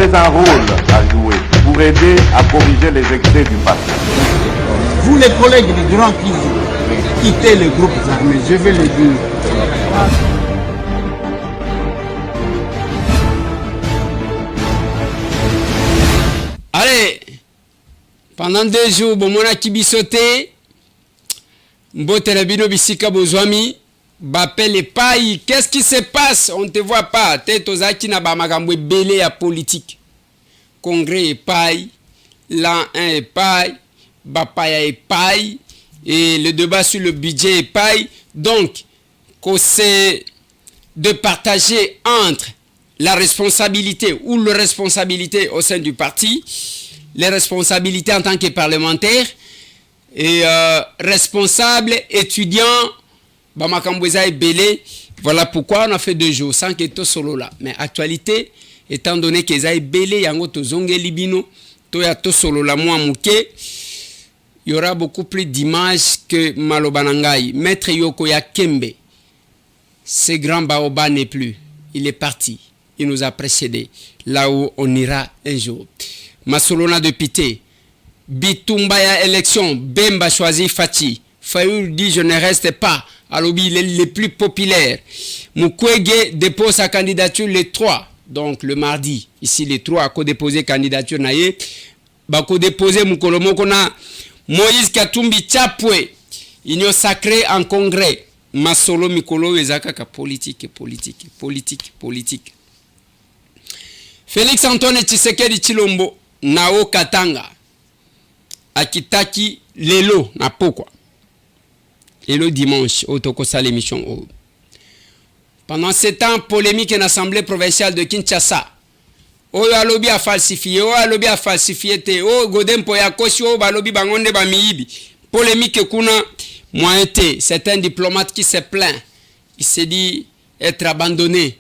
avez un rôle à jouer pour aider à corriger les excès du passé. Vous les collègues du Grand qui quittez les groupes armés, je vais le dire. Allez, pendant 2 jours, Bomona Kibisote, Mbotelabino Bisika Bozwami, Bapel les pailles, qu'est-ce qui se passe? On ne te voit pas. Tête aux Akina Bamagambwe belé à politique. Congrès et paille, l'an 1 et paille, Bapaya et paille, et le débat sur le budget et paille. Donc, c'est de partager entre la responsabilité ou la responsabilité au sein du parti, les responsabilités en tant que parlementaire et responsable, étudiant, Bamakambouza et Belé. Voilà pourquoi on a fait 2 jours sans que tout solo là. Mais actualité, étant donné que Zaï Belé, Yango Tozonge Libino, Toya to solo là, moi Mouké, il y aura beaucoup plus d'images que Malobanangai. Maître Yoko Yakembe, ce grand Baoba n'est plus. Il est parti. Il nous a précédés. Là où on ira un jour. Masolona de Pité. Bitumbaya élection. Bemba choisi Fati. Fayoul dit je ne reste pas. Alobi il est le plus populaire. Mukwege dépose sa candidature le 3. Donc le mardi. Ici le 3 a co-déposé candidature naïe. Bako déposé Mukolomo kona Moïse Katumbi Chapwe. Union sacrée en congrès. Masolo Mikolo Ezakaka politique. Félix Antoine Tshisekedi Chilombo Nao Katanga Akitaki Lelo na pokwa. Lelo dimanche autokosa l'émission. Pendant ce temps, polémique en assemblée provinciale de Kinshasa. Oyo alobi a falsifié, te, Godempo ya koshi, balobi bangonde ba miibi. Polémique kuna moyenté. C'est un diplomate qui se plaint. Il s'est dit être abandonné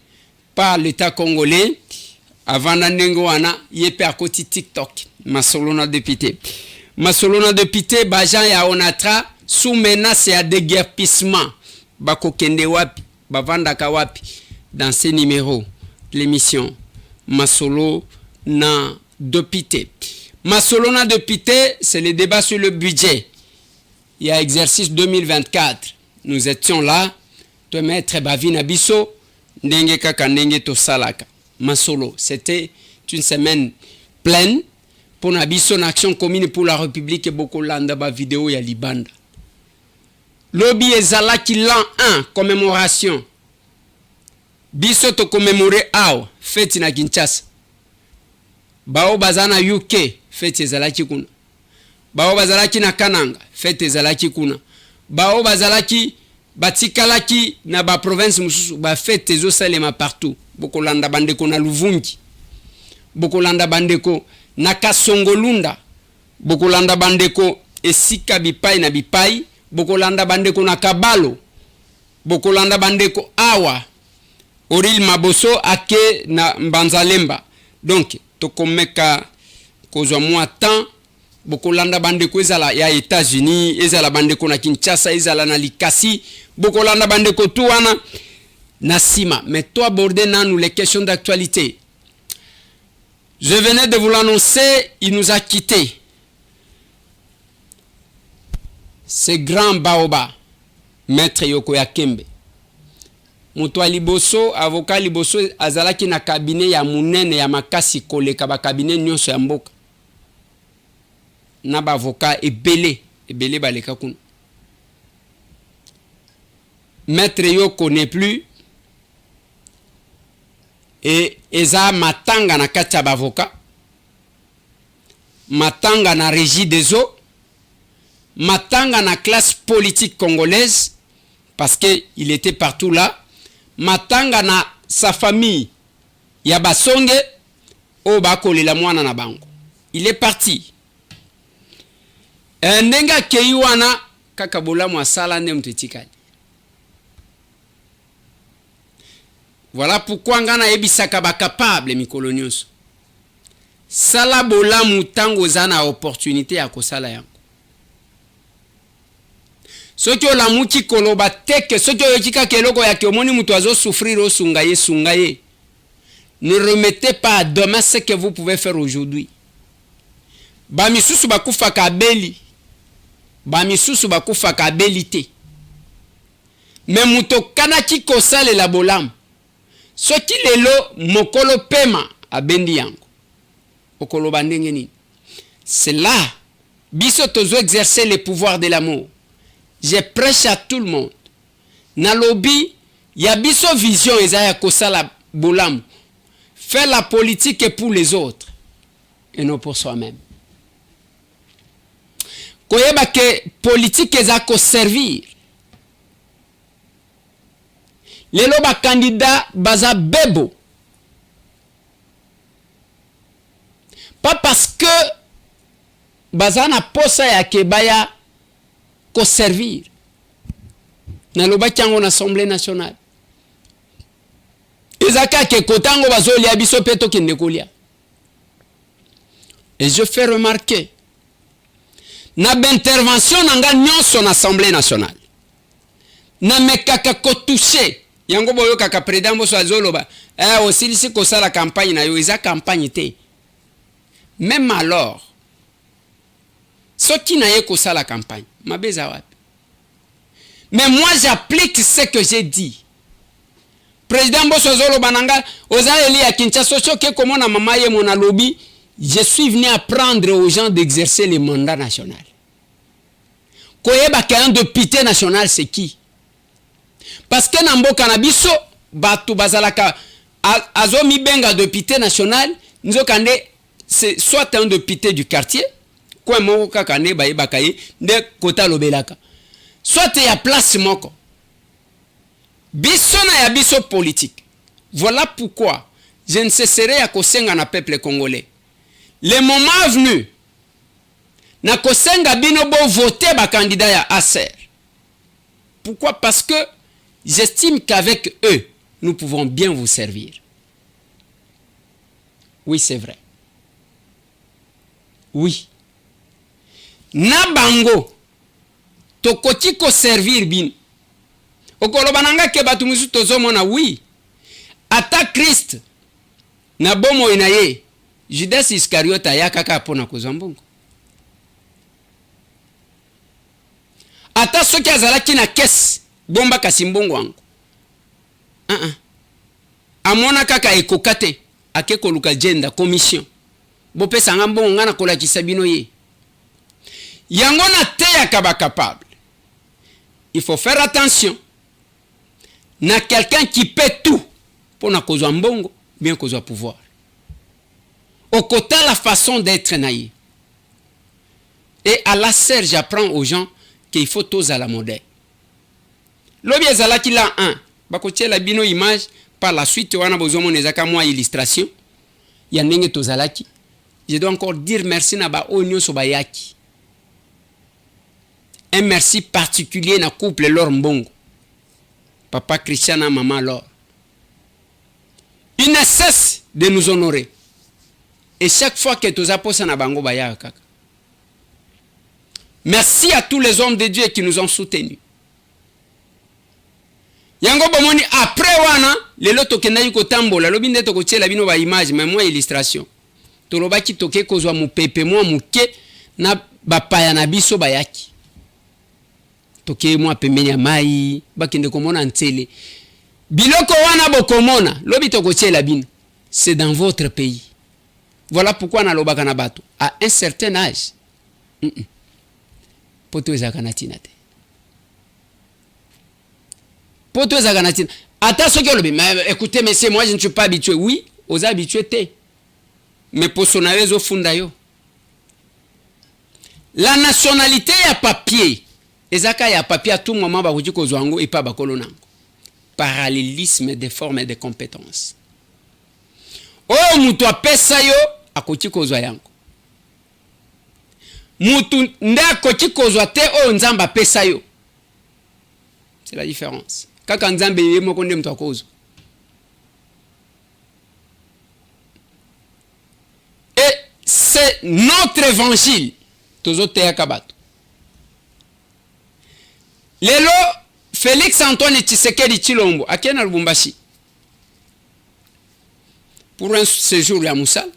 par l'État congolais. Avant Nandengoana, il est à côté TikTok. Masolona député. Masolona député, Bajan ya Onatra, sous menace et à déguerpissement. Bako Kende Wapi, Bavandaka Wapi, dans ces numéros de l'émission. Masolo na député. Masolona député, c'est le débat sur le budget. Il y a exercice 2024. Nous étions là. Toi, maître Bavina Bisso, Ndenge Kaka Ndenge Tosalaka. Masolo, c'était une semaine pleine pour Nabiso, une action commune pour la République et beaucoup landa ba vidéo ya Libanda. Lobby ezalaki l'an 1 commémoration. Biso to commémorer awa fête na Kinshasa. Bao bazana UK fête ezalaki kuna. Bao bazalaki na Kananga fête ezalaki kuna. Bao bazalaki batikalaki na ba province mususu ba fête ezosalema partout. Bokolanda bandeko na Luvungi. Bokolanda bandeko na Kasongolunda. Bokolanda bandeko esika bipai na bipai. Bokolanda bandeko na Kabalo. Bokolanda bandeko awa. Oril Maboso ake na Mbanzalemba. Donc tokomeka kozwa mwa temps. Bokolanda bandeko ezala ya États-Unis, ezala bandeko na Kinshasa, ezala na Likasi. Bokolanda bandeko tuana Nassima. Mais toi aborder nous les questions d'actualité. Je venais de vous l'annoncer, il nous a quittés. Ce grand baoba, Maître Yoko Yakembe. Moutoua Liboso, avocat Liboso, azalaki na cabinet ya munene ya makasi koleka ba cabinet nyonso ya mboka. Na ba avocat ebele baleka kuna. Maître Yoko n'est plus. Et eza matanga na kati ya bavoka, matanga na régie des eaux, matanga na classe politique congolaise, parce qu'il était partout là, matanga na sa famille, ya basonge, o bakolela mwana na bango. Il est parti. Ndenga keiwana, kakabola mwasala nde mtetikali. Voilà pourquoi ngana ebisaka ba capable mikolo nyonso. Sala bola mutango zana opportunité ya kosala yango. Soki ola muki koloba teke soki oyokika keloko ya kiomoni mutu azo souffrir osunga ye. Ne remettez pas à demain ce que vous pouvez faire aujourd'hui. Bamisusu bakufa kabeli. Bamisusu bakufa kabeli te. Mais muto kanaki kosale la bolam. Soki lelo mokolo pema abendi yango. Okolo bandenge nini. C'est là. Biso tozo exercer le pouvoir de l'amour. Je prêche à tout le monde. Nalobi, ya biso vision ezaya kosala bolam. Faire la politique pour les autres et non pour soi-même. Koyeba ke politique eza ko servir. Lelo ba candidat baza bebo. Pas parce que baza na posa ya kebaya ko servir. Naloba kiango na Assemblée nationale. Ezaka ke kotango bazoli abiso peto kende kolia. Et je fais remarquer na d'intervention nanga nyonso na Assemblée nationale. Na mekaka ko toucher yango boyo kaka président boso azoloba osilisi ko sala campagne na yo eza campagne te. Même alors soki na ye ko sala campagne mabeza wapi. Mais moi j'applique ce que j'ai dit. Président Bosso Zolo Bananga, Ozali à Kinshasa, comment na mamaye mon lobby, je suis venu apprendre aux gens d'exercer les mandats nationaux. Koyeba qu'un député national c'est qui? Parce que Nambo Kanabiso, Batu Bazalaka, Azomi Benga député national, nous avons c'est soit un député du quartier, quoi mon kakane baïbakaye, de Kota Lobelaka, soit il y a place moko. Biso na ya biso politique. Voilà pourquoi je ne cesserai à kosenga na peuple congolais. Le moment venu, na kosenga bino bo voter ba candidat ya ASER. Pourquoi? Parce que j'estime qu'avec eux, nous pouvons bien vous servir. Oui, c'est vrai. Oui. Na bango, tokoti ko servir bin. Okolobananga ke batu musu tozomona oui. Ata Christ na bomo inaye. Judas Iscariot ayakaka pona kozambongo. Ata soki azalaki na kesi bomba kasimbongo wangu. Amona kaka ekokate ake koluka jenda commission. Bopesa ngambongo ngana kola kisabino ye. Yango na te yakaba capable. Il faut faire attention. Na quelqu'un qui paie tout pour na kozwa mbongo bien kozwa pouvoir. Au côté la façon d'être naïe. Et à la serre j'apprends aux gens qu'il faut tous à la modèle. Lobi ezala ki la 1 bakotie la bino image par la suite wana bozomo nezaka moi illustration ya ndenge tozalaki. Je dois encore dire merci na ba onyo so bayaki. Un merci particulier na couple leur mbongo. Papa Christian et maman Laure. Ils ne cessent de nous honorer. Et chaque fois que tu as posé na bango baya kaka. Merci à tous les hommes de Dieu qui nous ont soutenus. Yango bomoni après wana lelo tokenda yuko tambola lobi nde tokotiela bino ba image mais moi illustration. Tolobaki toke kozwa mupepe moi muke na bapaya na biso bayaki. Toke moi pembeni ya mai bakende komona ntele. Biloko wana bokomona lobi tokotiela bino. C'est dans votre pays. Voilà pourquoi na lobaka na bato à un certain âge. Poto ezaka na tina te. Poto ezaka na tina. Ata soki olobi mais écoutez monsieur moi je ne suis pas habitué. Oui, aux habitués te. Mais pour son arezo funda yo. La nationalité ya papier. Ezaka ya papier à tout moment ba kuji kozwango et pas bakolo nango. Parallélisme des formes et des compétences. Oh mutu apesa yo akoti kozwa yango. Mutu nde akoti kozwa te o nzamba apesa yo. C'est la différence. Kaka nzambe ye moko nde mutu akozwa. Et c'est notre évangile. Tozote yakabato. Lelo Félix Antoine Tshisekedi Tshilombo akena Lubumbashi. pour un séjour à Moussal.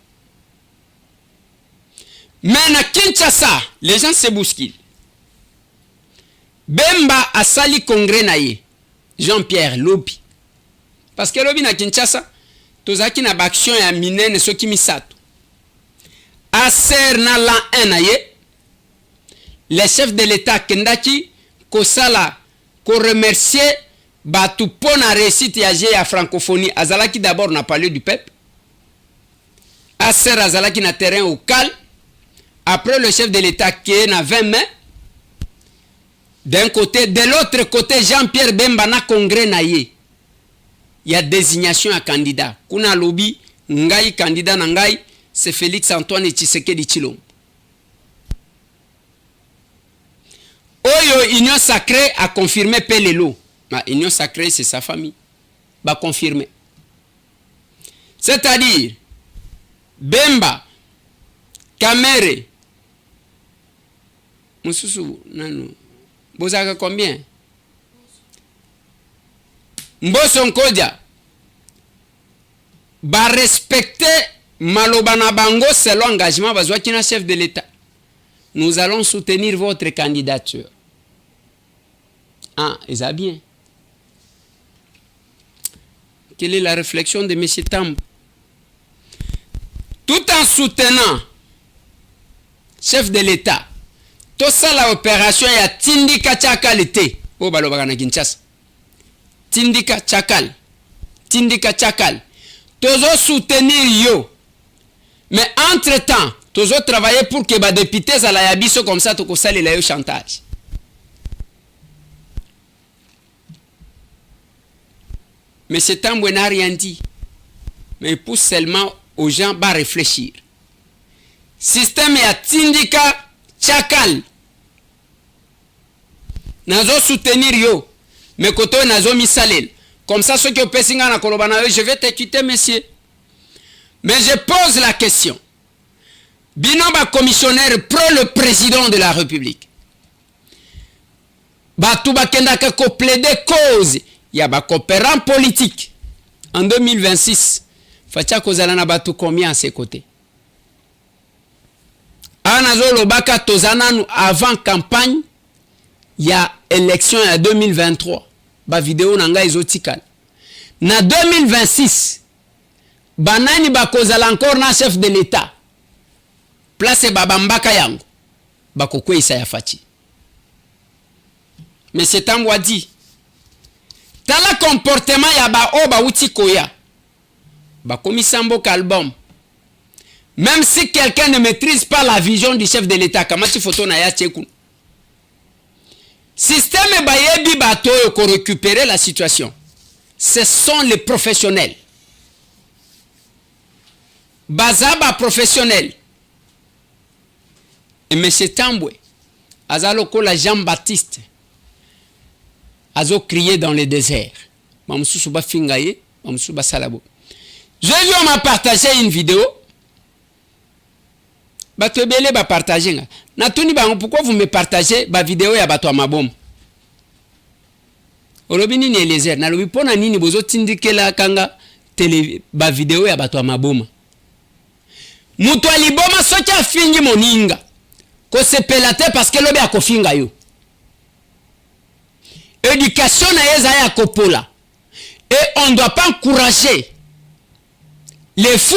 Mais à Kinshasa, les gens se bousculent. Bemba a sali congrès naïe. Jean-Pierre Lobi. Parce que Lobi na Kinshasa, tozaki na baction ya minene soki misato. Aser na la naïe. Les chefs de l'État kendaki kosala ko remercier batu pona réussite ya la francophonie. Azalaki d'abord na palais du peuple. Aser azalaki na terrain au calme. Après le chef de l'État qui est na 20 mai. D'un côté, de l'autre côté, Jean-Pierre Bemba na congrès naïe. Il y a désignation à candidat. Kuna lobby, ngai candidat na ngai, c'est Félix Antoine Tshisekedi Tshilombo. Oyo Union Sacrée a confirmé Pelelo. Union Sacrée, c'est sa famille. Va confirmer. C'est-à-dire, Bemba, Kamere, Moussoussou, Nanou. Vous avez combien? Mboson Kodja va respecter Malobana Bango selon l'engagement de chef de l'État. Nous allons soutenir votre candidature. Ah, et ça bien. Quelle est la réflexion de M. Tambo? Tout en soutenant chef de l'État, tout ça la opération ya Tindika Chakal était. Oh balobaka na Kinshasa. Tindika Chakal. Tindika Chakal. Tozo soutenir yo. Mais entre-temps, tozo travailler pour que les députés à la yabiso comme ça toko sali la yo chantage. Mais c'est un bon n'a rien dit. Mais il pousse seulement aux gens à réfléchir. Système ya Tindika Chakal. Nazo soutenir yo. Mais koto nazo misalel. Comme ça, ceux qui ont passé na kolobana, je vais t'écouter, monsieur. Mais je pose la question. Binomba commissionnaire pro le président de la République. Batu bakenda ko plaider cause. Ya ba coopérant politique. En 2026. Fatia kozala na batu combien à ses côtés? Anazo lobaka tozananu avant campagne. Il y a élection en 2023. Ba vidéo nanga izotikal. Na 2026. Banani ba kozala encore na chef de l'État. Place babambaka yango. Bakokwe isa ya fachi. Mais c'est un mwa dit. Tala comportement ya ba oba utikoya. Ba komisambo album. Même si quelqu'un ne maîtrise pas la vision du chef de l'État, kamati photo na ya tchekou. Système bayebi bato ko récupérer la situation. Ce sont les professionnels. Bazaba professionnel. Et M. Tambwe, azaloko la Jean-Baptiste, azo crié dans le désert. Mamsou ba fingaye, mamsou ba salabo. Je lui ai partagé une vidéo. Bato ebele ba partager nga. Natuni ba pourquoi vous me partagez ba vidéo ya bato amabom? Olobini ni Eliezer, na lobi pona nini bozo tindikela kanga tele ba vidéo ya bato amaboma. Mutu aliboma soki afingi moninga. Ko sepela te parce que lobi akofinga yo. Éducation na yeza ya kopola. Et on ne doit pas encourager les fous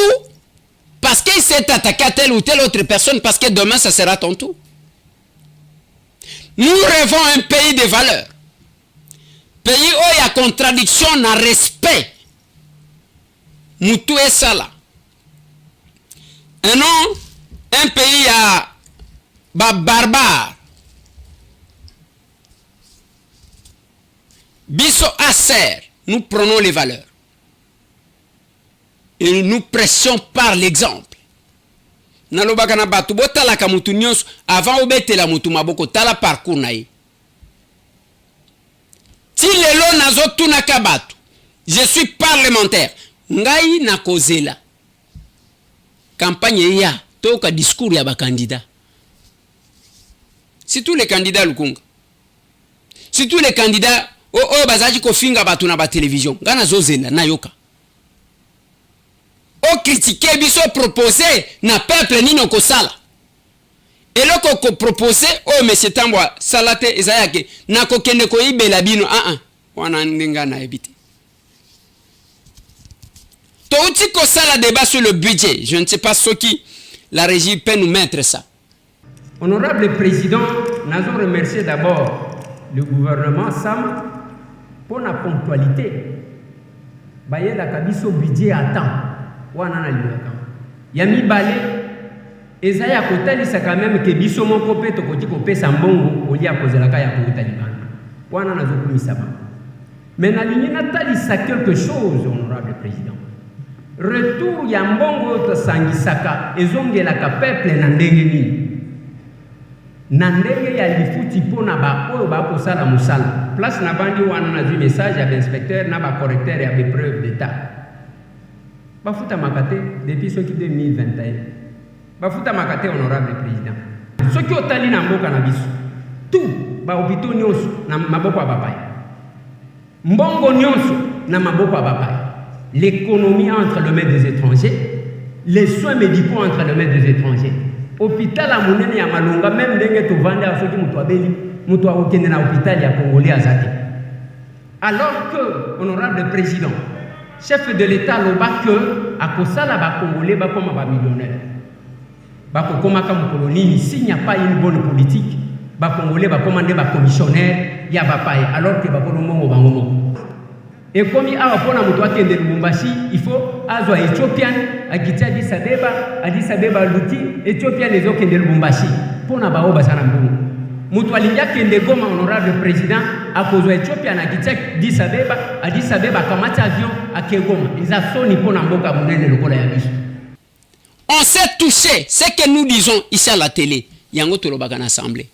parce qu'il s'est attaqué à telle ou telle autre personne parce que demain ça sera ton tour. Nous rêvons un pays de valeurs. Pays où il y a contradiction na respect. Moutou et sala. Et non, un pays à barbare. Biso Aser, nous prenons les valeurs. Et nous pressions par l'exemple. Nalobaka na batu botala ka mutu nyonso avant obetela mutu maboko tala parcours na ye. Ti lelo nazo tuna ka batu. Je suis parlementaire. Ngai na kozela. Campagne ya toka discours ya ba candidat. Si tous les candidats lukunga. Si tous les candidats bazaji ko finga batu na ba télévision. Ngana zozela na yoka. critiquer biso proposer na peuple nino kosala eloko ko proposer o monsieur Tambwa salate ezayake na kokende ko ibela bino wana ndinga na ebite to uti ko sala débat sur le budget. Je ne sais pas ce qui la régie peut nous mettre ça. Honorable Président, nous avons remercié d'abord le gouvernement Sam pour la ponctualité. Baye la kabiso budget à temps. Wana na liwaka. Yami balé ezaya kotali sa quand même que biso moko pe to koti ko pesa mbongo oli a poser la kaya ko Taliban. Wana na zo kumisa ba. Mais na ligne na tali sa quelque chose, honorable Président. Retour ya mbongo to sangisaka ezongelaka peuple na ndenge nini na ndenge ya lifuti pona ba oyo ba kosala musala place na bandi wana na du message ya inspecteur na ba correcteur ya be preuve d'état bafuta makate depuis soki 2021 bafuta makate honorable président soki otali na mboka na biso tout ba hôpitaux nyonso na maboko ya bapai mbongo nyonso na maboko ya bapai. L'économie entre les mains des étrangers, les soins médicaux entre les mains des étrangers. Hôpital à Mounene ya Malonga, même dengue to vende à ceux qui mutwabeli, mutwabokende na hôpital ya Congolais azate. Alors que, honorable président, chef de l'État loba que à Kosala ba Congolais ba comme ba millionnaire. Ba kokoma comme colonie, s'il n'y a pas une bonne politique, ba Congolais ba commander ba commissionnaire ya ba paye, alors que ba kolomongo ba ngomo. Et comme il y a un peu de Lubumbashi, il faut avoir Éthiopian, Agitia Addis Abeba Luti, Éthiopian les autres de Lubumbashi. Pour na bao basana mbungu. Mutualinga kende goma honorable président, à cause de Éthiopian, Agitia Addis Abeba, kamata avion, à Kegoma. Ils ont sonné pour na mboka munene le kola ya biso. On s'est touché, ce que nous disons ici à la télé. Yango tolobaka na assemblée.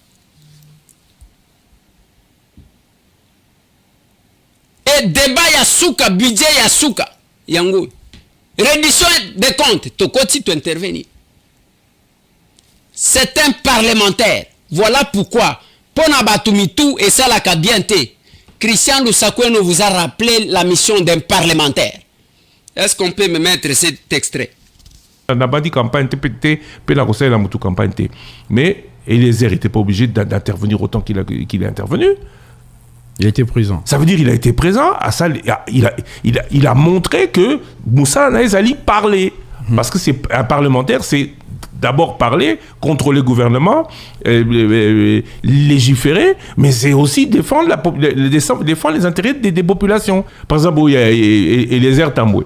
Et débat yasuka, budget yasuka, yango. Réduction des comptes, tokoti tu intervenir. C'est un parlementaire. Voilà pourquoi, pona batumitu et ça la kabiente, Christian Lusakweno vous a rappelé la mission d'un parlementaire. Est-ce qu'on peut me mettre cet extrait? On n'a pas dit campagne, mais Eliezer n'était pas obligé d'intervenir autant qu'il est intervenu. Il a été présent. Ça veut dire qu'il a été présent. Il a montré que Moussa Naezali parlait. Parce que c'est un parlementaire, c'est d'abord parler, contrôler le gouvernement, légiférer, mais c'est aussi défendre les intérêts des populations. Par exemple, il y a Eliezer Tambwe.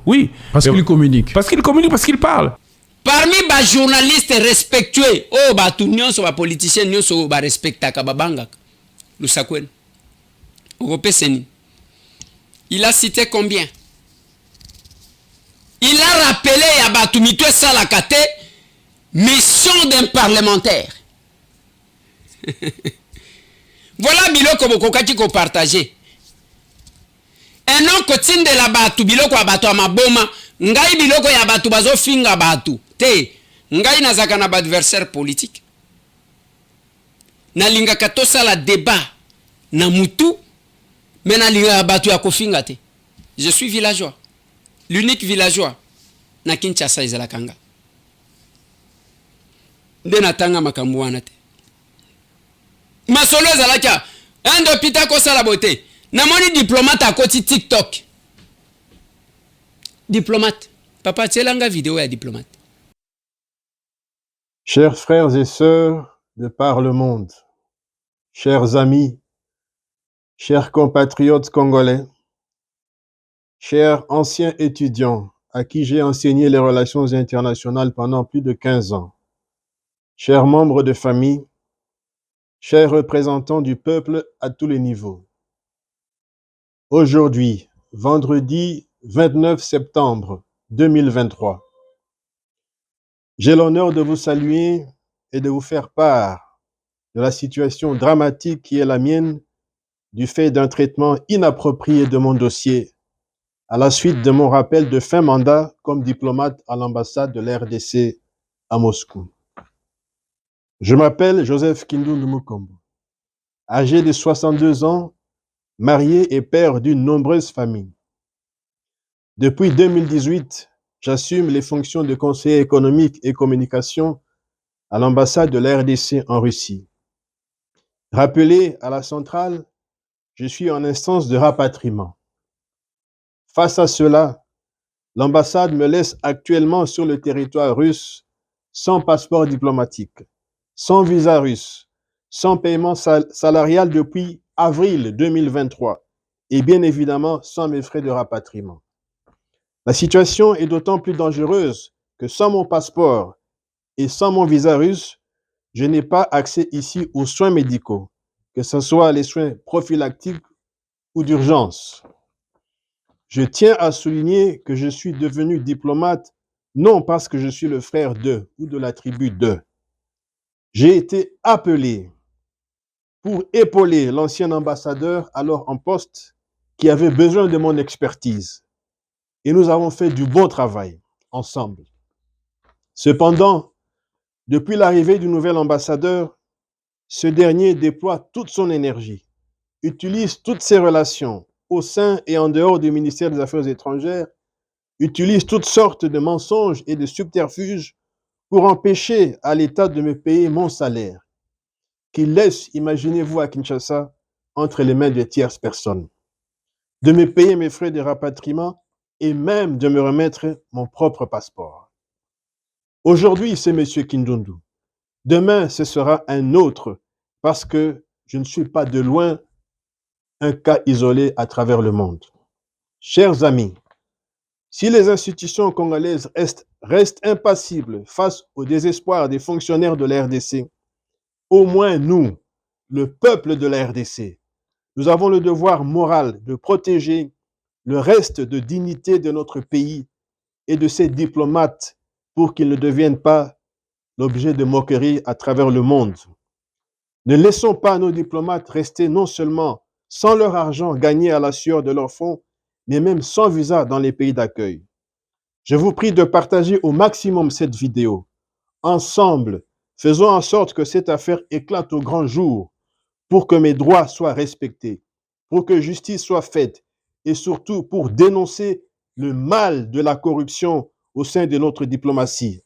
Oui. Parce qu'il communique. Parce qu'il communique, parce qu'il parle. Parmi les journalistes respectueux, tous les politiciens nyonso ba respectaka babanga Lusakweno. Il a cité combien? Il a rappelé à Batumito Salakate mission d'un parlementaire. Voilà biloko bokokaki ko partager. Un nom kotine de la batu biloko ya batu amaboma, ngai biloko ya batu bazo finga batu. Te, ngai nazaka na adversaire politique. Na linga katosa la débat na mutu, mais na linga batu ya kofinga te. Je suis villageois. L'unique villageois na Kinshasa ezala kanga. Nde natanga makambo wana te. Masolo ezalaka un d'hôpital ko sala beauté. Namoni diplomate à côté TikTok. Diplomate. Papa tselanga vidéo ya diplomate. Chers frères et sœurs de par le monde, chers amis, chers compatriotes congolais, chers anciens étudiants à qui j'ai enseigné les relations internationales pendant plus de 15 ans, chers membres de famille, chers représentants du peuple à tous les niveaux. Aujourd'hui, vendredi 29 septembre 2023, j'ai l'honneur de vous saluer et de vous faire part de la situation dramatique qui est la mienne du fait d'un traitement inapproprié de mon dossier à la suite de mon rappel de fin mandat comme diplomate à l'ambassade de l'RDC à Moscou. Je m'appelle Joseph Kindundu Mukombo. Âgé de 62 ans, marié et père d'une nombreuse famille. Depuis 2018, j'assume les fonctions de conseiller économique et communication à l'ambassade de la RDC en Russie. Rappelé à la centrale, je suis en instance de rapatriement. Face à cela, l'ambassade me laisse actuellement sur le territoire russe sans passeport diplomatique, sans visa russe, sans paiement salarial depuis avril 2023 et bien évidemment sans mes frais de rapatriement. La situation est d'autant plus dangereuse que sans mon passeport et sans mon visa russe, je n'ai pas accès ici aux soins médicaux, que ce soit les soins prophylactiques ou d'urgence. Je tiens à souligner que je suis devenu diplomate non parce que je suis le frère d'eux ou de la tribu d'eux. J'ai été appelé pour épauler l'ancien ambassadeur alors en poste qui avait besoin de mon expertise. Et nous avons fait du bon travail ensemble. Cependant, depuis l'arrivée du nouvel ambassadeur, ce dernier déploie toute son énergie, utilise toutes ses relations au sein et en dehors du ministère des Affaires étrangères, utilise toutes sortes de mensonges et de subterfuges pour empêcher à l'État de me payer mon salaire, qu'il laisse, imaginez-vous à Kinshasa, entre les mains de tierces personnes, de me payer mes frais de rapatriement et même de me remettre mon propre passeport. Aujourd'hui, c'est M. Kindundu. Demain, ce sera un autre, parce que je ne suis pas de loin un cas isolé à travers le monde. Chers amis, si les institutions congolaises restent impassibles face au désespoir des fonctionnaires de la RDC, au moins nous, le peuple de la RDC, nous avons le devoir moral de protéger le reste de dignité de notre pays et de ses diplomates pour qu'ils ne deviennent pas l'objet de moqueries à travers le monde. Ne laissons pas nos diplomates rester non seulement sans leur argent gagné à la sueur de leur fonds, mais même sans visa dans les pays d'accueil. Je vous prie de partager au maximum cette vidéo. Ensemble, faisons en sorte que cette affaire éclate au grand jour pour que mes droits soient respectés, pour que justice soit faite et surtout pour dénoncer le mal de la corruption au sein de notre diplomatie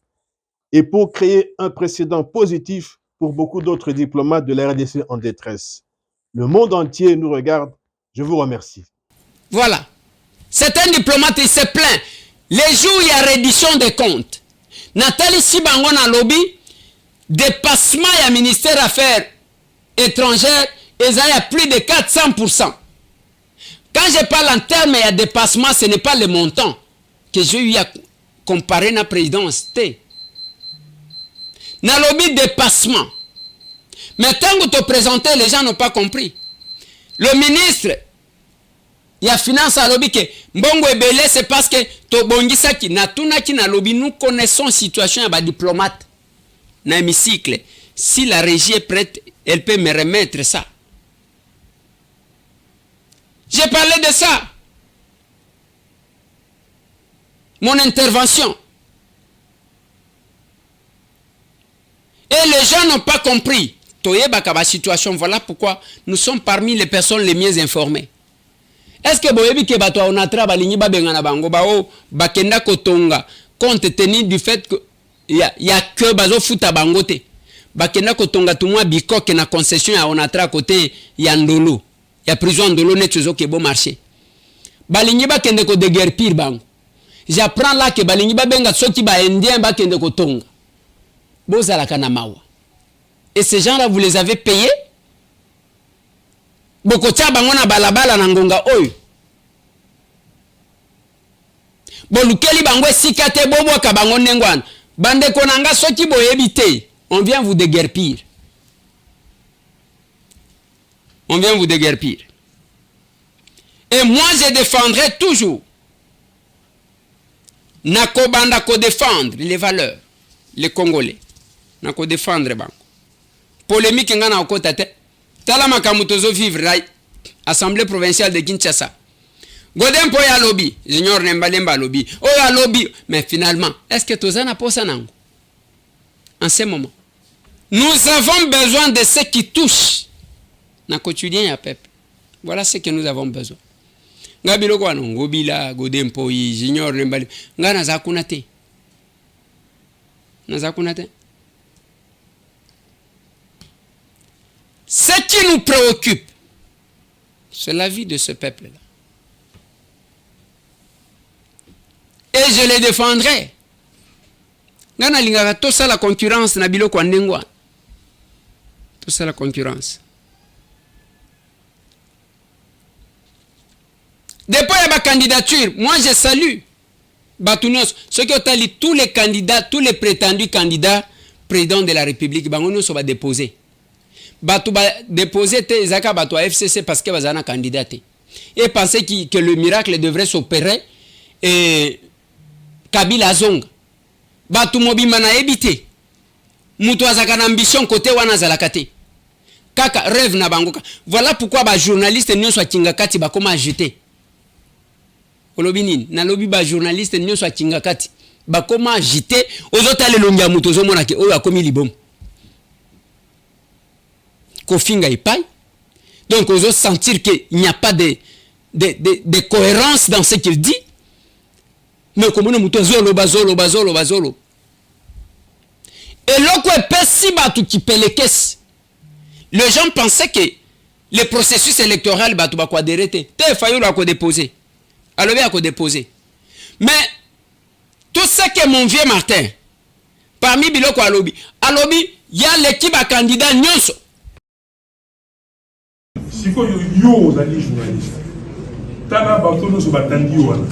et pour créer un précédent positif pour beaucoup d'autres diplomates de la RDC en détresse. Le monde entier nous regarde. Je vous remercie. Voilà. C'est un diplomate, il se plaint. Les jours où il y a reddition des comptes, Nathalie Sibango lobby, dépassement du ministère des Affaires étrangères, il y a plus de 400%. Quand je parle en termes de dépassement, ce n'est pas le montant que j'ai eu à comparer à la présidence. Dans le lobby dépassement. Mais tant que tu présentais, les gens n'ont pas compris. Le ministre, il y a finance à lobby que Mbongo Ebele, c'est parce que to bongisaki na tunaki na lobby, nous connaissons la situation de diplomate dans l'hémicycle. Si la régie est prête, elle peut me remettre ça. J'ai parlé de ça. Mon intervention. Et les gens n'ont pas compris. Toyeba situation, voilà pourquoi nous sommes parmi les personnes les mieux informées. Est-ce que boyebi ke bato onatra balingi babengana bango bao bakenda kotonga compte tenu du fait que y a que bazo futa bangote bakenda kotonga tumwa bikoke na concession ya onatra côté ya ndolo ya prison ndolo netzo ke bon marché balingi bakende ko déguerpir bango. J'apprends là que balingi babenga soki ba indien bakende kotonga bozala kana mawa. Et ces gens-là, vous les avez payés? Bokotia bangona balabala na ngonga oyo. Bolukeli bangwe sikate bobo ka bango nengwana. Bande konanga soki boyebite. On vient vous déguerpir. On vient vous déguerpir. Et moi je défendrai toujours. Nako banda ko défendre les valeurs. Les Congolais. Nako défendre bango. Polémique ngana okota te tala makamutozo vivre right assemblée provinciale de Kinshasa Godem po ya lobby junior nembalemba lobby oh ya lobby mais finalement est-ce que tozana posa nango en ce moment nous avons besoin de ce qui touche na quotidien ya peuple Voilà ce que nous avons besoin. Nga biloko wana ngobila godempo junior nembali nga naza kuna te. Naza kuna te. Ce qui nous préoccupe, c'est la vie de ce peuple-là. Et je les défendrai. Nga na lingaka to ça la concurrence na biloko ndengwa. Tout ça la concurrence. Depuis la candidature, moi je salue Batounos, ceux qui ont tali tous les candidats, tous les prétendus candidats présidents de la République, bangono sont déposés. Batou ba déposé te zaka batou FCC parce que bazana candidaté. Et penser que le miracle devrait s'opérer et Kabila Zong. Batou mobi mana ebité. Mutu azaka na ambition côté wana zalakate. Kaka rêve na bangoka. Voilà pourquoi ba journaliste nyo soit kingakati ba koma agité. Olobinini na lobi ba journaliste nyo soit kingakati ba koma agité ozotale longia mutu ozomona ke oyo akomi libom. Kofinga ipai. Donc on doit sentir qu'il n'y a pas de cohérence dans ce qu'il dit. Mais comme on mutu zolo bazolo. Et l'autre est si batu qui paie les caisses. Les gens pensaient que le processus électoral batu ba quoi dérété. Te failli la ko déposer. Alors bien ko déposer. Mais tout ce que mon vieux Martin parmi biloko alobi, il y a l'équipe à candidat nyonso. Si vous êtes journaliste, tana batono so batandi wana.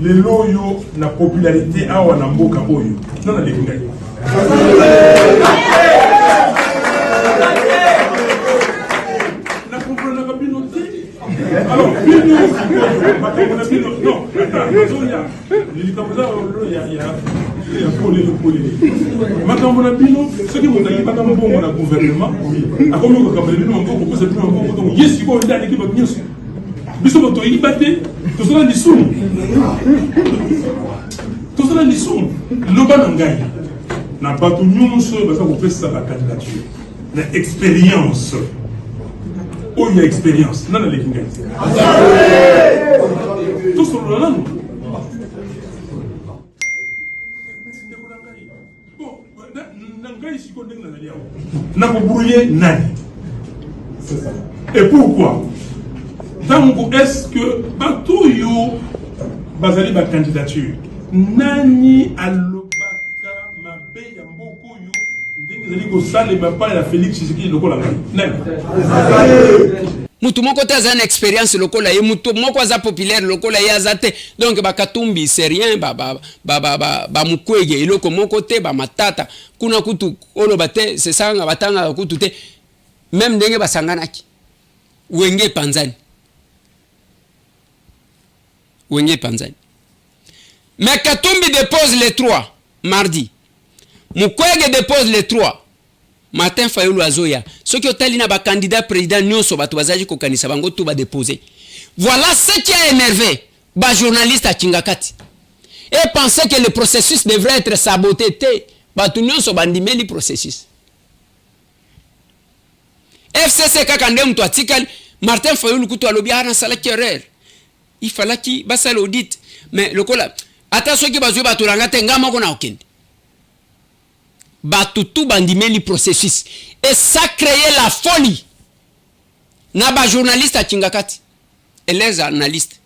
Les loyo na popularité a wana mboka oyo. Non na lekingai. Na comprendre ka binoté. Alors, bino non, attends, il y a Makambo bino, ce qui monta pas comme bon na gouvernement, a comme ko kambe bino ngo ko se bino ngo donc yesi ko ndani ki ba nyoso. Biso boto ibate, to sala lisum. To sala lisum. Loba ngai. Na batu nyonso ba sa ko pesa ba candidature. Na expérience. Oh, il y a expérience. Non, les Kingai. Tout sur le land. Bon, Nangai, si on est dans la n'a pas brouillé, nani. Et pourquoi? Donc, est-ce que Batou yo Bazali ba candidature Nani alobaka mabe ya mboko yo ndenge ko sale papa ya Félix Tshisekedi lokola nani. Mutu moko ta zana expérience lokola ye mutu moko za populaire lokola ye azate donc bakatumbi c'est rien ba mukwege iloko moko te ba matata kuna kutu oloba te c'est ça batanga kutu te même ndenge basanganaki wenge panzani mais Katumbi dépose les 3 mardi Mukwege dépose les 3 Martin Fayulu azoya. Ceux qui ont tali na ba candidat président nyonso batu bazaji ko kanisa bango tout ba déposer. Voilà ce qui a énervé ba journaliste à Chingakati. Et pensaient que le processus devrait être saboté. Batu nyonso bandimeli processus. FCC kakande mtu atikali Martin Fayulu kutu alobi ana sala erreur. Il fallait ki basa l'audit mais lokola ata ceux qui bazu batu rangate ngama ko na okende. Batutu bandimeli processus et ça créé la folie na ba journaliste à Chingakati et les analystes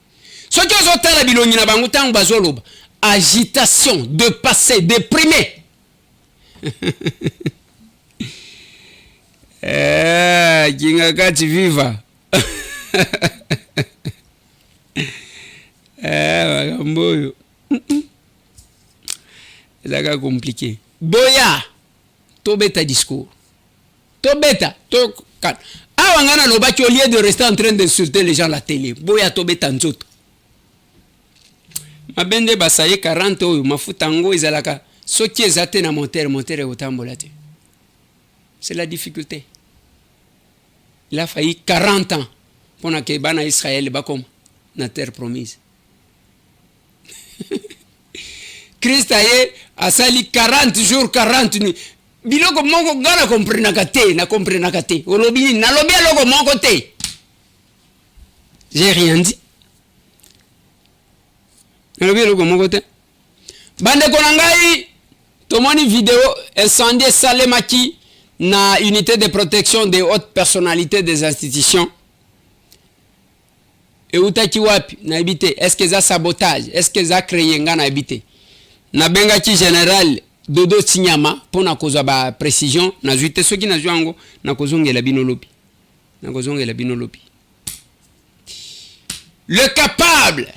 ceux qui ont tala bilongi na bango tango bazoloba agitation de passé déprimé Chingakati viva bagamboyo c'est compliqué. Boya to beta discours to beta to kan awangana lobaki au lieu de rester en train d'insulter les gens à la télé boya to beta nzoto mabende basaye 40 oyo mafuta ngo ezalaka soki ezate na monteur otambola te c'est la difficulté. Il a failli 40 ans pour que bana Israël bakom na terre promise. Christ aye asali 40 jours 40 nuits. Biloko moko ngana comprenaka te, na comprenaka te. Olobi na lobi loko moko te. J'ai rien dit. Bande konangai, tomoni vidéo incendie salemaki na unité de protection des hautes personnalités des institutions. Et utaki wapi na habité? Est-ce que ça sabotage? Est-ce que ça créé nga na habité? Na bengaki général Dodo Tsinyama pour na koza ba précision na zuite soki na zwango na kozongela bino lobi. Na kozongela bino lobi. Le capable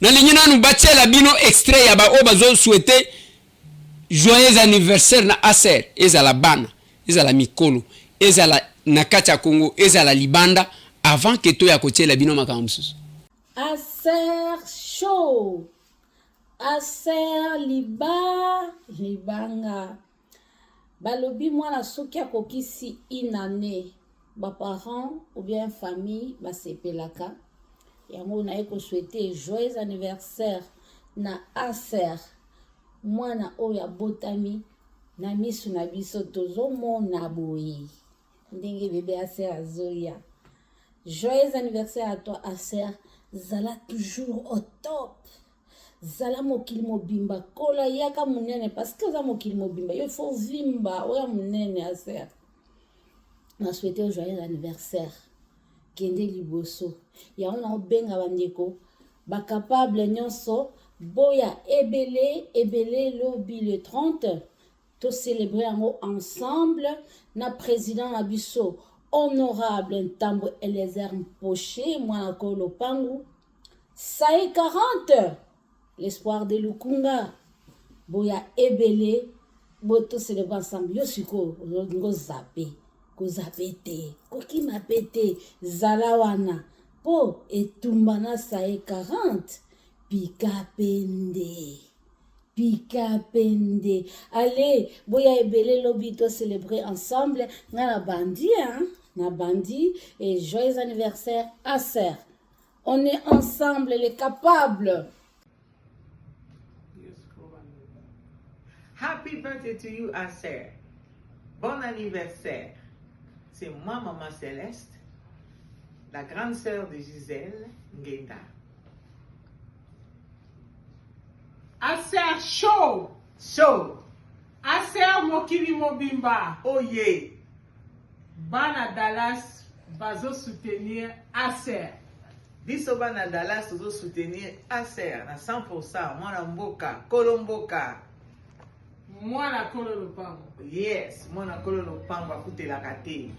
na lignina nous batia la bino extrait ya ba obazo souhaiter joyeux anniversaire na Aser ezala bana ezala mikolo ezala nakacha Congo ezala libanda avant que to ya kotie la bino makamsusu. Aser show Aser libanga balobi mwana soki akokisi inane ba parents ou bien famille basepelaka yango na eko souhaiter joyeux anniversaire na Aser mwana oya botami na misu na biso tozomona boye ndenge bébé Aser azoya. Joyeux anniversaire à toi Aser, zala toujours au top. Zala mokili mobimba kola yaka munene parce que za mokili mobimba il faut vimba oya munene Aser. On a souhaité un joyeux anniversaire. Kende liboso. Ya on a benga bandeko ba capable nyonso boya ebele lobby le 30 to célébrer ensemble na président Abisso honorable Ntambo Eliezer Mpoché mwana kolo pangu Sae 40 l'espoir de Lukunga boya ebele boto célébrer ensemble yo siko ngo zape ko zapete ko kimapete zalawana po etumbana Sae 40 Pika pende. Allez, boya ebele lobby to célébrer ensemble na bandi hein, na bandi et joyeux anniversaire Aser. On est ensemble les capables. Happy birthday to you Aser. Bon anniversaire. C'est moi maman Céleste, la grande sœur de Gisèle Ngenda. Aser show. Aser mokili mobimba. Oh yeah. Bana Dallas bazo soutenir Aser. Biso bana Dallas bazo soutenir Aser na 100%. Mwana mboka, kolomboka. Mwana kolo lopango. Yes, mwana kolo lopango akutela kate.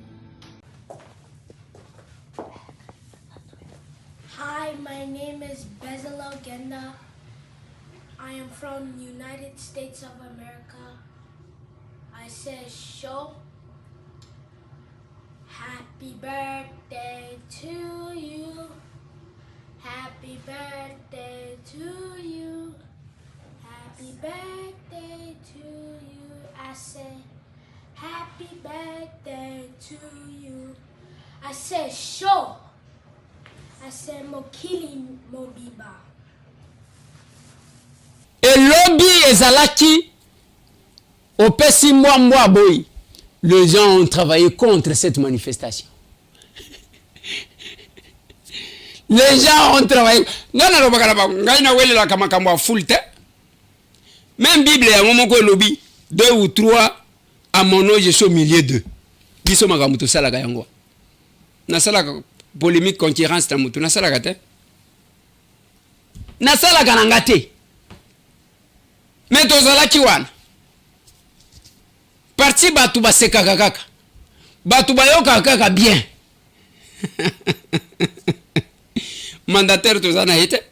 Hi, my name is Bezalel Genda. I am from United States of America. I say show. Happy birthday to you. Happy birthday to you. Happy birthday to you. I say happy birthday to you. I say show. I say mokili mobiba. Et lobby ezalaki au pesi mwa boy. Les gens ont travaillé contre cette manifestation. Les gens ont travaillé. Ngana robakala ba ngaina welela kama kama full te. Même Bible ya momoko lobby 2 ou 3 à mon nom je suis au milieu d'eux. Biso magamuto salaka yango. Na salaka polémique concurrence ta mutu na salaka te. Na salaka na ngate. Mais tozalaki wana parti batu basekaka kaka batu bayoka kaka bien mandataire tozana ete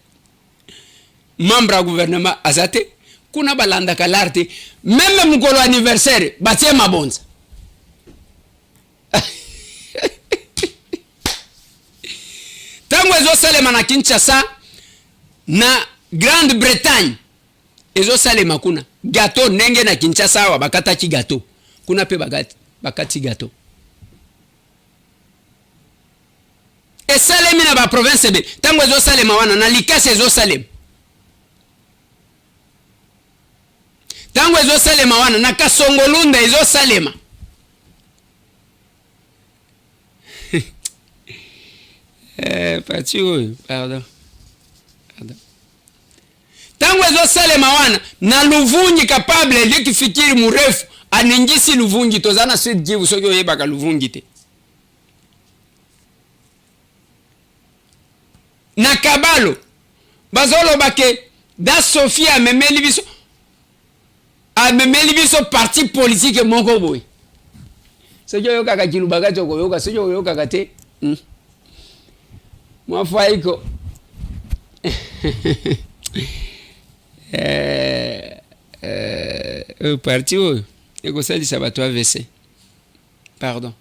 membre à gouvernement azate kuna balanda kalarte même mukolo anniversaire batie mabonza tango ezo salema na Kinshasa na Grande-Bretagne ezo salema kuna gâteau nenge na Kinshasa wa bakataki gâteau kuna pe bakati gâteau et salemi na ba province be tango ezo salema wana na likase ezo salema tango ezo salema wana na Kasongolunda ezo salema Parti oyo, pardon. Tangu ezosalema wana na Luvungi capable likifikiri murefu aningisi Luvungi tozana Sud Kivu soki oyebaka Luvungi te. Na Kabalo bazolobake da Sofia amemeli biso parti politique moko boye. Soki oyokaka kilubaka choko yoka soki oyokaka te. Mwafaiko. Parti oyo ekosalisa bato AVC. Pardon.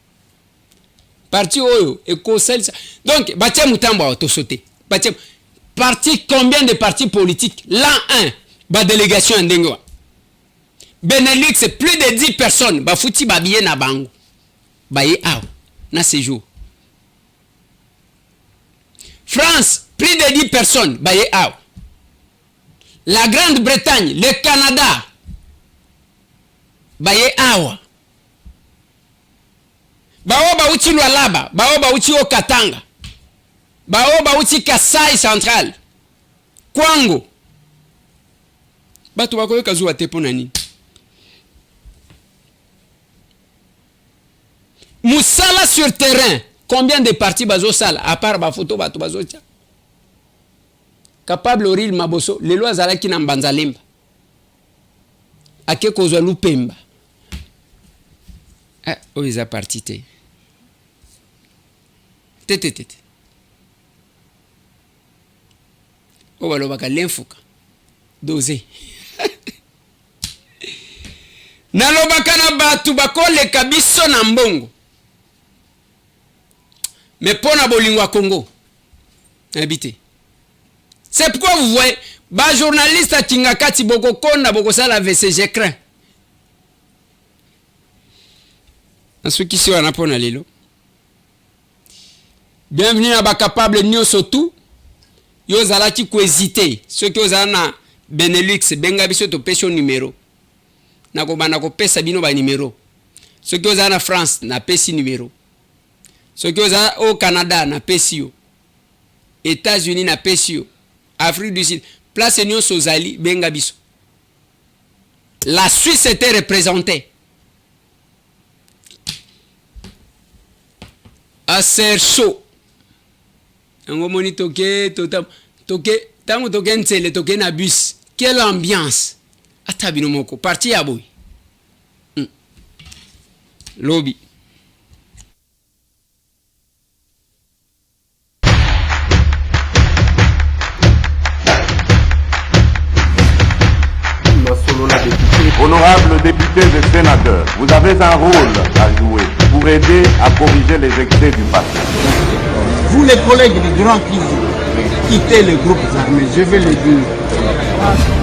Parti oyo ekosalisa. Donc batia mutambo autosote. Batia parti combien de partis politiques? L'an 1 ba délégation ndengwa. Benelux plus de 10 personnes ba futi ba biye na bango. Ba ye aw na séjour. France plus de 10 personnes ba ye aw. La Grande-Bretagne, le Canada, baye awa. Bao ba uchi Lualaba, bao ba uchi Okatanga, bao ba uchi Kasai Central, Kwango. Batu bako yoka zuwa tepo nani. Moussala sur terrain, combien de partis bazo sala, à part ba photo batu bazo tia. Capable oril maboso lelo azalaki na Mbanzalemba ake kozwa Lupemba oyo eza parti te oyo balobaka lenfuka doze nalobaka na batu bakoleka biso na mbongo me pona bolingo ya Congo habité. C'est pourquoi vous voyez, ba journaliste à Tingakati boko konda boko sala AVC, je crains. Ceux qui sont en pona lelo. Bienvenue à ba capable nyoso tout. Yo zalaki ko hésiter. Ceux qui ozana Benelux benga biso to pesho numéro. Na ko bana ko pesa bino ba numéro. Ceux qui ozana France na pesi numéro. Ceux qui ozana au Canada na pesio. États-Unis na pesio. Afrique du Sud, place Nyon Sozali, Bengabiso. La Suisse était représentée. À Sercho. On moni toke, tango toke nsele, toke na bus. Quelle ambiance. Atabino moko, parti à boy. Lobby. Honorables députés et sénateurs, vous avez un rôle à jouer pour aider à corriger les excès du passé. Vous les collègues du Grand Kivu, quittez les groupes armés, je vais le dire.